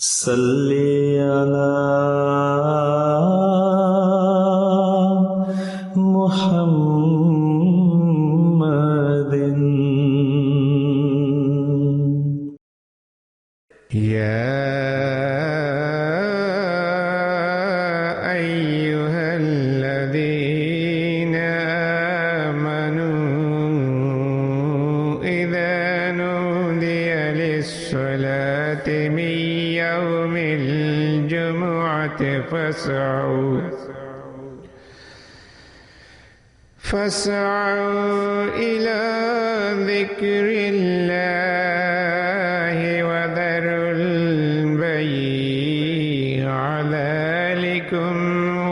صلی علی محمد يا أيها الذين آمنوا إذا نودي للصلاة من يوم الجمعة فاسعوا إلى ذكر الله وذروا البيع ذلكم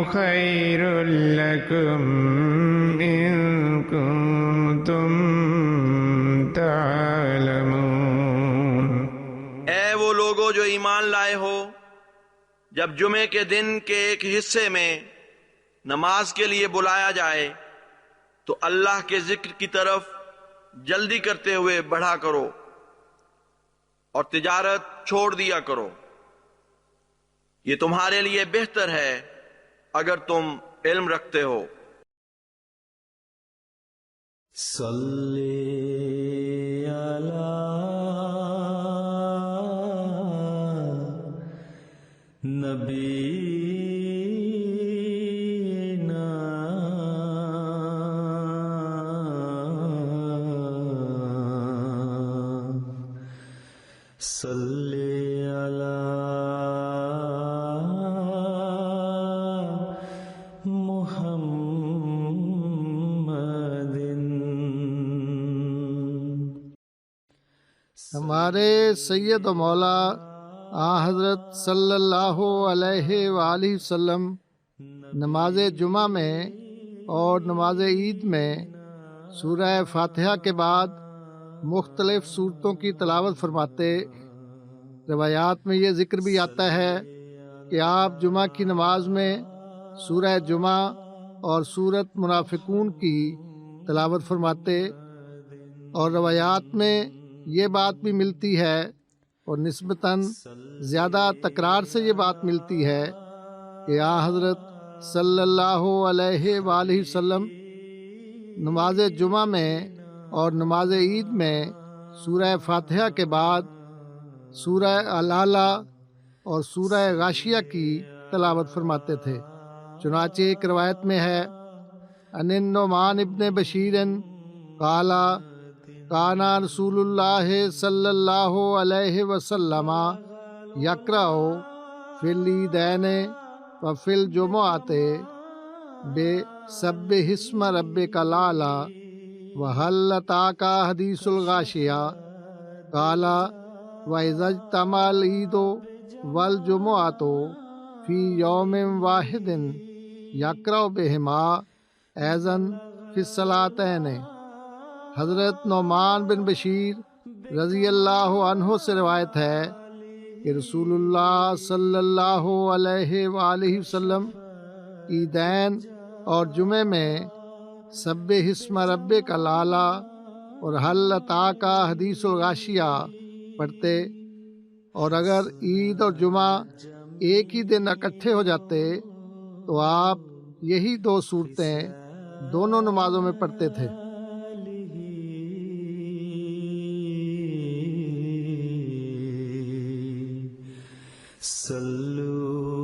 خير لكم إن كنتم تعلمون۔ اے وہ لوگو جو ایمان لائے ہو، جب جمعے کے دن کے ایک حصے میں نماز کے لیے بلایا جائے تو اللہ کے ذکر کی طرف جلدی کرتے ہوئے بڑھا کرو اور تجارت چھوڑ دیا کرو، یہ تمہارے لیے بہتر ہے اگر تم علم رکھتے ہو۔ صلی علی نبینا صلی علی محمد۔ ہمارے سید و مولا حضرت صلی اللہ علیہ وآلہ وسلم نماز جمعہ میں اور نماز عید میں سورہ فاتحہ کے بعد مختلف سورتوں کی تلاوت فرماتے۔ روایات میں یہ ذکر بھی آتا ہے کہ آپ جمعہ کی نماز میں سورہ جمعہ اور سورت منافقون کی تلاوت فرماتے، اور روایات میں یہ بات بھی ملتی ہے اور نسبتاً زیادہ تکرار سے یہ بات ملتی ہے کہ حضرت صلی اللہ علیہ وآلہ وسلم نماز جمعہ میں اور نماز عید میں سورہ فاتحہ کے بعد سورہ العلیٰ اور سورہ غاشیہ کی تلاوت فرماتے تھے۔ چنانچہ ایک روایت میں ہے ان النعمان ابن بشیر قال کان رسول اللہ صلی اللہ علیہ وسلم یقرأ فی العیدین وفی الجمعۃ بسبح اسم ربک الاعلی وہل اتاک حدیث الغاشیہ قال وَإِذَا اجْتَمَعَ الْعِیدُ وَالْجُمُعَةُ فِی یوم واحد یقرأ بہما ایضاً فی الصلاتین۔ حضرت نعمان بن بشیر رضی اللہ عنہ سے روایت ہے کہ رسول اللہ صلی اللہ علیہ وآلہ وسلم عیدین اور جمعے میں سبح اسم ربک الاعلی اور هل اتاک حدیث الغاشیہ پڑھتے، اور اگر عید اور جمعہ ایک ہی دن اکٹھے ہو جاتے تو آپ یہی دو صورتیں دونوں نمازوں میں پڑھتے تھے۔ صلو